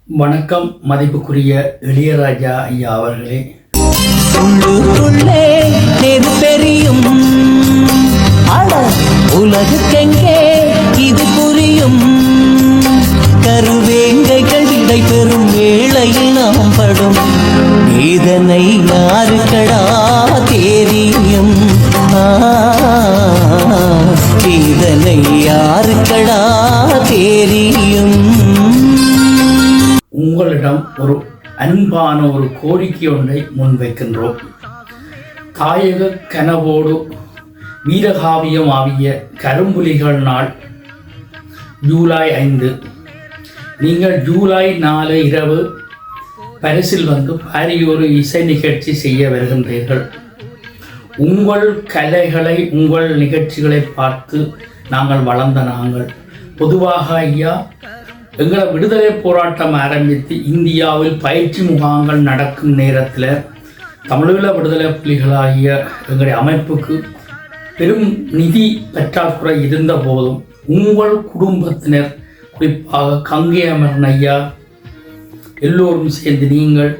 வணக்கம் மதிப்புக்குரிய இளையராஜா ஐயா அவர்களே. உள்ளுக்குள்ளே நெருப்பெரியும் உலகுக்கெங்கே இது புரியும். கருவேங்கைகள் விடை பெறும் வேளையில் நாம் படும் இதனை யாருக்கடா தெரியும்? இதனை யாருக்கடா தெரியும்? உங்களிடம் ஒரு அன்பான ஒரு கோரிக்கை ஒன்றை முன்வைக்கின்றோம். தாயக கனவோடு வீரகாவியம் ஆகிய கரும்புலிகள் நாள் ஜூலை 5. நீங்கள் ஜூலை 4 இரவு பரிசில் வந்து பாரியொரு இசை நிகழ்ச்சி செய்ய வருகின்றீர்கள். உங்கள் கலைகளை, உங்கள் நிகழ்ச்சிகளை பார்த்து நாங்கள் வளர்ந்த நாங்கள். பொதுவாக ஐயா, எங்களை விடுதலை போராட்டம் ஆரம்பித்து இந்தியாவில் பயிற்சி முகாம்கள் நடக்கும் நேரத்தில் தமிழீழ விடுதலை புலிகளாகிய எங்களுடைய அமைப்புக்கு பெரும் நிதி பற்றாக்குறை இருந்த போதும் உங்கள் குடும்பத்தினர், குறிப்பாக கங்கை அமரன் ஐயா எல்லோரும் சேர்ந்து நீங்கள்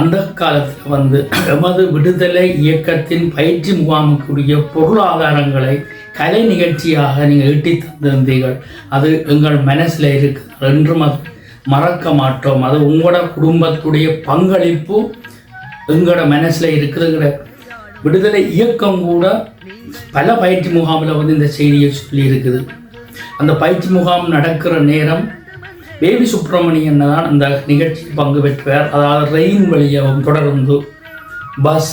அந்த காலத்தில் வந்து எமது விடுதலை இயக்கத்தின் பயிற்சி முகாமுக்குரிய பொருளாதாரங்களை கலை நிகழ்ச்சியாக நீங்கள் ஈட்டி தந்திருந்தீர்கள். அது எங்கள் மனசில் இருக்கு, என்றும் அது மறக்க மாட்டோம். அது உங்களோட குடும்பத்துடைய பங்களிப்பு எங்களோட மனசில் இருக்குதுங்கிற விடுதலை இயக்கம் கூட பல பயிற்சி முகாமில் வந்து இந்த செய்தியை சொல்லி இருக்குது. அந்த பயிற்சி முகாம் நடக்கிற நேரம் பேபி சுப்பிரமணியன் தான் அந்த நிகழ்ச்சியில் பங்கு பெற்றார். அதாவது ரெயின் வழியாகவும் தொடர்ந்து பஸ்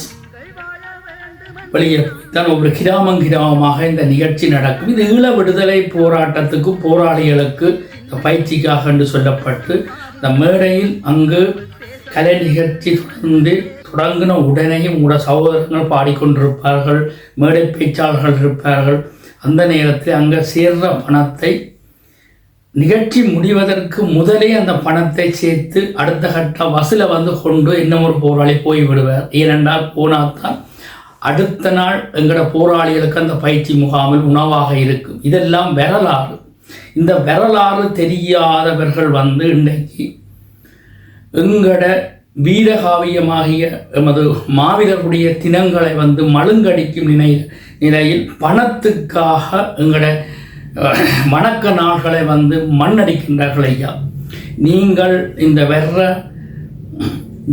வழியே தான் ஒரு கிராமமாக இந்த நிகழ்ச்சி நடக்கும். இது ஈழ விடுதலை போராட்டத்துக்கு போராளிகளுக்கு இந்த பயிற்சிக்காக என்று சொல்லப்பட்டு இந்த மேடையில் அங்கு கலை நிகழ்ச்சி தொடங்கின உடனேயும் உங்களோட சகோதரர்கள் பாடிக்கொண்டிருப்பார்கள், மேடை பேச்சாளர்கள் இருப்பார்கள். அந்த நேரத்தில் அங்கே சேர்ற பணத்தை நிகழ்ச்சி முடிவதற்கு முதலே அந்த பணத்தை சேர்த்து அடுத்த கட்ட வசூலை வந்து கொண்டு இன்னும் ஒரு போராளி போய்விடுவார். ஏனென்றால் போனால்தான் அடுத்த நாள் எங்களோட போராளிகளுக்கு அந்த பயிற்சி முகாமில் உணவாக இருக்கும். இதெல்லாம் வரலாறு. இந்த வரலாறு தெரியாதவர்கள் வந்து இன்றைக்கு எங்களோட வீரகாவியமாகிய எமது மாவீரருடைய தினங்களை வந்து மழுங்கடிக்கும் நிலையில் பணத்துக்காக எங்களோட வணக்க நாள்களை வந்து மண்ணடிக்கின்றார்கள் ஐயா. நீங்கள் இந்த வர்ற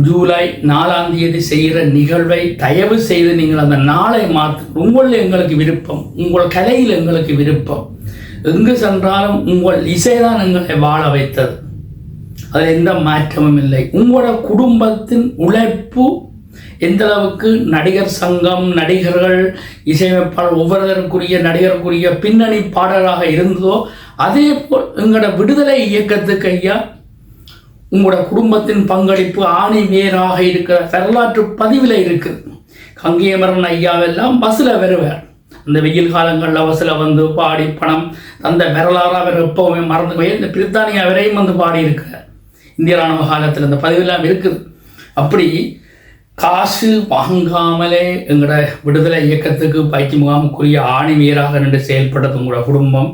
ஜூலை 4 செய்கிற நிகழ்வை தயவு செய்து நீங்கள் அந்த நாளை மாற்று. உங்களில் எங்களுக்கு விருப்பம், உங்கள் கலையில் எங்களுக்கு விருப்பம். எங்கு சென்றாலும் உங்கள் இசைதான் எங்களை வாழ வைத்தது, அதில் எந்த மாற்றமும் இல்லை. உங்களோட குடும்பத்தின் உழைப்பு எந்த அளவுக்கு நடிகர் சங்கம், நடிகர்கள், இசையமைப்பாளர் ஒவ்வொருவருக்குரிய நடிகருக்குரிய பின்னணி பாடலாக இருந்ததோ அதே போல் எங்களோட விடுதலை இயக்கத்துக்கு ஐயா உங்களோட குடும்பத்தின் பங்களிப்பு ஆணி வேராக இருக்கிற வரலாற்று பதிவில் இருக்குது. கங்கை அமரன் ஐயாவெல்லாம் பஸ்ஸில் வருவார். அந்த வெயில் காலங்களில் பஸ்ஸில் வந்து பாடி பணம் அந்த வரலாறு அவர் எப்போவுமே மறந்து போய் இந்த பிரித்தானியா வரையும் வந்து பாடி இருக்கிறார். இந்திய ராணுவ காலத்தில் இந்த பதிவெல்லாம் இருக்குது. அப்படி காசு வாங்காமலே எங்களோட விடுதலை இயக்கத்துக்கு பயிற்சி முகாமுக்குரிய ஆணி வீராக நின்று செயல்பட்டது உங்களோட குடும்பம்.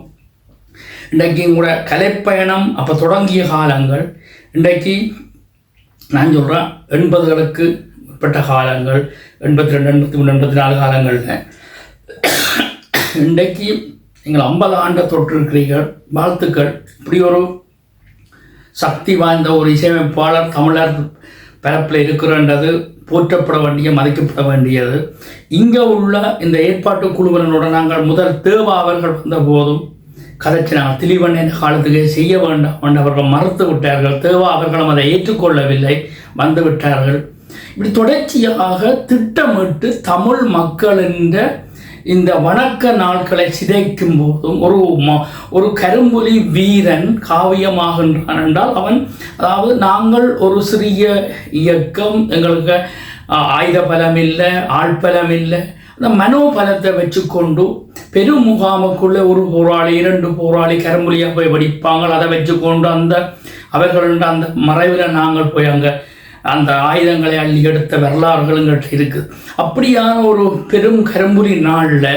இன்றைக்கு உங்களோட கலைப்பயணம் அப்போ தொடங்கிய காலங்கள், இன்றைக்கு நான் சொல்கிறேன் 80களுக்கு உட்பட்ட காலங்கள், 82, 83, 84 காலங்களில் இன்றைக்கு நீங்கள் 50 ஆண்டு தொற்றிருக்கிறீர்கள். வாழ்த்துக்கள். இப்படி ஒரு சக்தி வாய்ந்த ஒரு இசையமைப்பாளர் தமிழர் பரப்பில் இருக்கிறன்றது போற்றப்பட வேண்டிய, மதிக்கப்பட வேண்டியது. இங்கே உள்ள இந்த ஏற்பாட்டு குழுவினரோட நாங்கள் முதல் தேவா அவர்கள் வந்த போதும் கதைச்சினாங்க. திலீவன் என்ற காலத்துக்கு செய்ய வேண்டாம் அவர்கள் மறுத்து விட்டார்கள். தேவா அவர்களும் அதை ஏற்றுக்கொள்ளவில்லை, வந்து விட்டார்கள். இப்படி தொடர்ச்சியாக திட்டமிட்டு தமிழ் மக்கள் என்ற இந்த வணக்க நாட்களை சிதைக்கும் போதும் ஒரு கரும்புலி வீரன் காவியமாகின்றான் என்றால் அவன், அதாவது நாங்கள் ஒரு சிறிய இயக்கம், எங்களுக்கு ஆயுத பலம் இல்லை, ஆழ்பலம் இல்லை, அந்த மனோபலத்தை வச்சுக்கொண்டு பெரும் முகாமுக்குள்ளே ஒரு போராளி 2 போராளி கரும்புலியாக போய் வடிப்பாங்க. அதை வச்சுக்கொண்டு அந்த அவர்கள அந்த மறைவில் நாங்கள் போய் அங்கே அந்த ஆயுதங்களை அள்ளி எடுத்த வரலாறுகளுங்கிட்ட இருக்குது. அப்படியான ஒரு பெரும் கரும்புலி நாளில்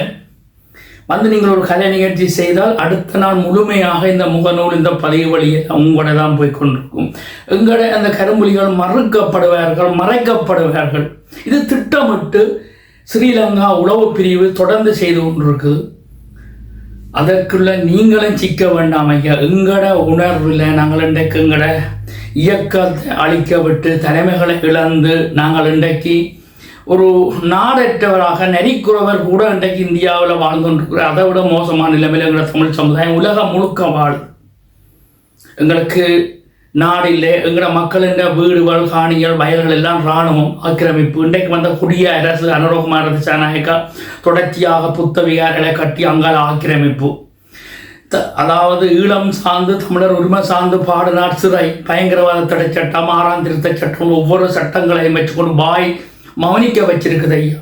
வந்து நீங்கள் ஒரு கலை நிகழ்ச்சி செய்தால் அடுத்த நாள் முழுமையாக இந்த முகநூல் இந்த பதிவு வழியை உங்களோட தான் போய் கொண்டிருக்கும். எங்களோட அந்த கரும்புலிகள் மறைக்கப்படுவார்கள். இது திட்டமிட்டு ஸ்ரீலங்கா உளவு பிரிவு தொடர்ந்து செய்து கொண்டிருக்குது. அதற்குள்ள நீங்களும் சிக்க வேண்டாம் ஐயா. எங்கட உணர்வில் நாங்கள் இன்றைக்கு எங்கட இயக்கத்தை அழிக்க விட்டு தலைமைகளை இழந்து நாங்கள் இன்றைக்கு ஒரு நாடற்றவராக நரிக்குறவர் கூட இன்றைக்கு இந்தியாவில் வாழ்ந்து கொண்டிருக்கிறார். அதை விட மோசமான நிலைமையில் எங்களோட தமிழ் சமுதாயம் உலகம் முழுக்க வாழும். எங்களுக்கு நாடில்லை. எங்களோட மக்களின் வீடுகள் காணிகள் வயல்கள் எல்லாம் இராணுவம் ஆக்கிரமிப்பு. இன்றைக்கு வந்த குடிய அரசு அனுரகுமார திசாநாயக்கா தொடர்ச்சியாக புத்தவிகாரங்களை கட்டி அங்கால ஆக்கிரமிப்பு. அதாவது ஈழம் சார்ந்து தமிழர் உரிமை சார்ந்து பாடுநாட் சிறை பயங்கரவாத தடை சட்டம் 6ஆம் திருத்த சட்டம் ஒவ்வொரு சட்டங்களையும் வச்சுக்கொண்டு வாய் மௌனிக்க வச்சிருக்குது ஐயா.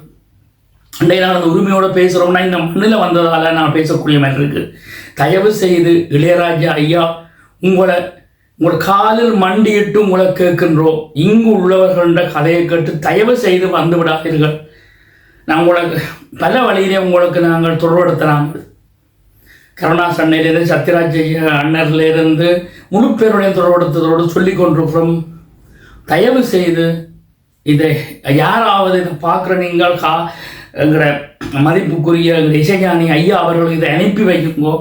அன்றைய நான் அந்த உரிமையோடு பேசுகிறோம்னா இந்த மண்ணில் வந்ததால் நான் பேசக்கூடிய மாதிரி இருக்குது. தயவு செய்து இளையராஜா ஐயா உங்கள் காலில் மண்டியிட்டு உங்களை கேட்கின்றோம். இங்கு உள்ளவர்கள்ன்ற கதையை கேட்டு தயவு செய்து வந்து விடாதீர்கள். நான் உங்களுக்கு பல வழியிலே உங்களுக்கு நாங்கள் தொடர்படுத்தினாங்க. கருணாஸ் அண்ணையிலேருந்து சத்யராஜ் அண்ணர்லேருந்து முழு பேருடைய தொடர்படுத்துவதோடு சொல்லி கொண்டிருக்கிறோம். தயவு செய்து இதை யாராவது இதை பார்க்குற நீங்கள் எங்கட மதிப்புக்குரிய இசைஞானி ஐயா அவர்கள் இதை அனுப்பி வைக்குங்கோ.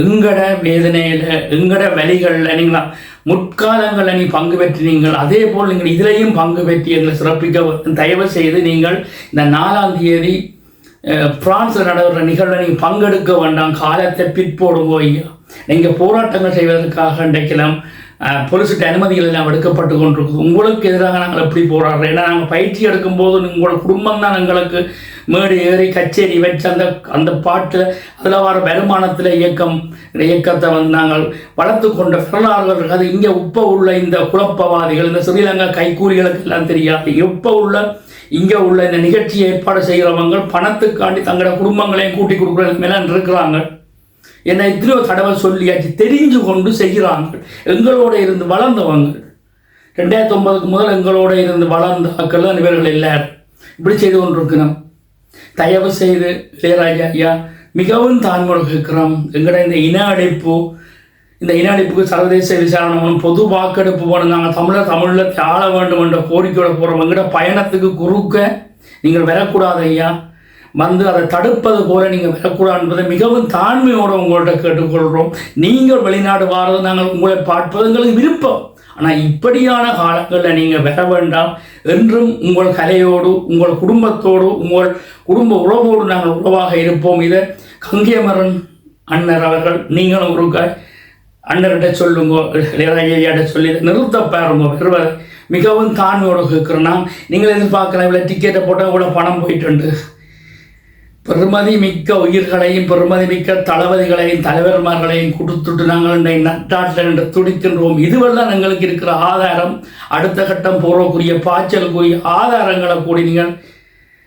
எங்கட வேதனையில் எங்கட வழிகளில் நீங்களா முற்காலங்களில் நீ பங்கு பெற்றினீங்கள், அதே போல் நீங்கள் இதிலையும் பங்கு பெற்றி எங்களை சிறப்பிக்க தயவு செய்து நீங்கள் இந்த 4ஆம் தேதி பிரான்ஸில் நடைபெற நிகழ்வை நீங்கள் பங்கெடுக்க வேண்டாம். காலத்தை பிற்போடுங்கோ ஐயா. நீங்கள் போராட்டங்கள் செய்வதற்காக இன்றைக்கெல்லாம் பொலிசிட்ட அனுமதிகள் எல்லாம் எடுக்கப்பட்டு கொண்டிருக்குது. உங்களுக்கு எதிராக நாங்கள் எப்படி போராடுறோம்? ஏன்னா நாங்கள் பயிற்சி எடுக்கும்போது உங்களோட குடும்பம் தான் எங்களுக்கு மேடு ஏறி கச்சேரி வச்சு அந்த பாட்டில் அதில் வர வருமானத்தில் இயக்கத்தை நாங்கள் வளர்த்து கொண்ட வரலாறுகள். அது இங்கே உப்ப உள்ள இந்த குழப்பவாதிகள் இந்த ஸ்ரீலங்கா கைக்கூலிகளுக்கு எல்லாம் தெரியாது. எப்போ உள்ள இங்கே உள்ள இந்த நிகழ்ச்சியை ஏற்பாடு செய்கிறவங்க பணத்துக்காண்டி தங்களோட குடும்பங்களையும் கூட்டி கொடுக்குற மேலே இருக்கிறாங்க. என்னை எத்தனையோ தடவை சொல்லியாச்சு, தெரிஞ்சு கொண்டு செய்கிறாங்க. எங்களோட இருந்து வளர்ந்தவங்க 2009 முதல் எங்களோட இருந்து வளர்ந்த ஆக்கள் இவர்கள் எல்லாரும் இப்படி செய்து கொண்டிருக்கிறோம். தயவு செய்து இளையராஜா ஐயா மிகவும் தாழ்மையோடு கேட்கிறோம். எங்களோட இந்த இன அழிப்புக்கு சர்வதேச விசாரணை பொது வாக்கெடுப்பு போன நாங்கள் தமிழில் ஆள வேண்டும் என்ற கோரிக்கையோட போகிறோம். எங்களோட பயணத்துக்கு குறுக்க நீங்கள் வரக்கூடாது ஐயா. வந்து அதை தடுப்பது போல நீங்கள் வரக்கூடாது என்பதை மிகவும் தாழ்மையோடு உங்கள்கிட்ட கேட்டுக்கொள்கிறோம். நீங்கள் வெளிநாடு வாரது நாங்கள் உங்களை பார்ப்பது எங்களுக்கு விருப்பம். ஆனால் இப்படியான காலங்களில் நீங்கள் வர வேண்டாம். என்றும் உங்கள் கலையோடு உங்கள் குடும்பத்தோடு உங்கள் குடும்ப உறவோடு நாங்கள் உறவாக இருப்போம். இதை கங்கையமரன் அண்ணர் அவர்கள் நீங்களும் ஒரு அண்ணர்கிட்ட சொல்லுங்க, இளையராஜாட்ட சொல்லி நிறுத்த பாருங்க வருவதை. மிகவும் தாழ்மையோடு கேட்குறோன்னா நீங்கள் எதிர்பார்க்கலாம் இவ்வளோ டிக்கெட்டை போட்டால் கூட பணம் போயிட்டு பெருமதி மிக்க உயிர்களையும் பெருமதி மிக்க தளபதிகளையும் தலைவர்மார்களையும் கொடுத்துட்டு நாங்கள் நட்டாட்டில் என்று துடிக்கின்றோம். இதுவெல்லாம் எங்களுக்கு இருக்கிற ஆதாரம். அடுத்த கட்டம் போறக்கூடிய பாய்ச்சலுக்குரிய ஆதாரங்களை கூடி நீங்கள்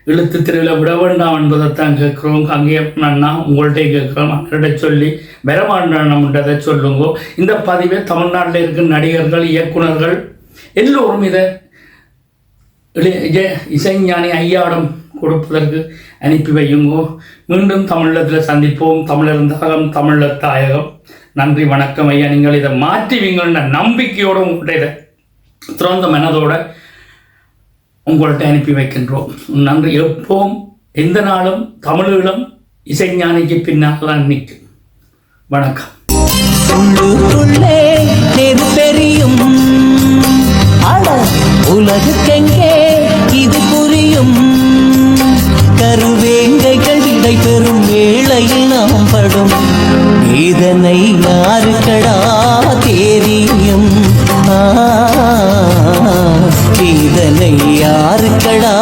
இழுத்து திருவிழா விட வேண்டாம் என்பதைத்தான் கேட்குறோம். கங்கையப்பன் அண்ணா உங்கள்கிட்ட கேட்குறோம். அண்ணர்கிட்ட சொல்லி பெறமாண்டதை சொல்லுங்க. இந்த பதிவை தமிழ்நாட்டில் இருக்கிற நடிகர்கள் இயக்குநர்கள் எல்லோரும் இதை இசைஞானி ஐயாடம் கொடுப்பதற்கு அனுப்பி வையுங்கோ. மீண்டும் தமிழத்தில் சந்திப்போம். தமிழர் தாகம் தமிழர் தாயகம். நன்றி வணக்கம் ஐயா. நீங்கள் இதை மாற்றுவீங்கள்ன்ற நம்பிக்கையோடு உங்கள்கிட்ட இதை திறந்த மனதோடு உங்கள்கிட்ட அனுப்பி வைக்கின்றோம். நன்றி. எப்போவும் எந்த நாளும் தமிழீழம் இசைஞானிக்கு பின்னால் தான் நிற்கும். வணக்கம். உலகுக்கெங்கே இது புரியும்? கருவேங்கைகள் விடை பெறும் வேளையில் நாம் படும் இதனை யாருக்கடா தெரியும்? இதனை யாருக்கடா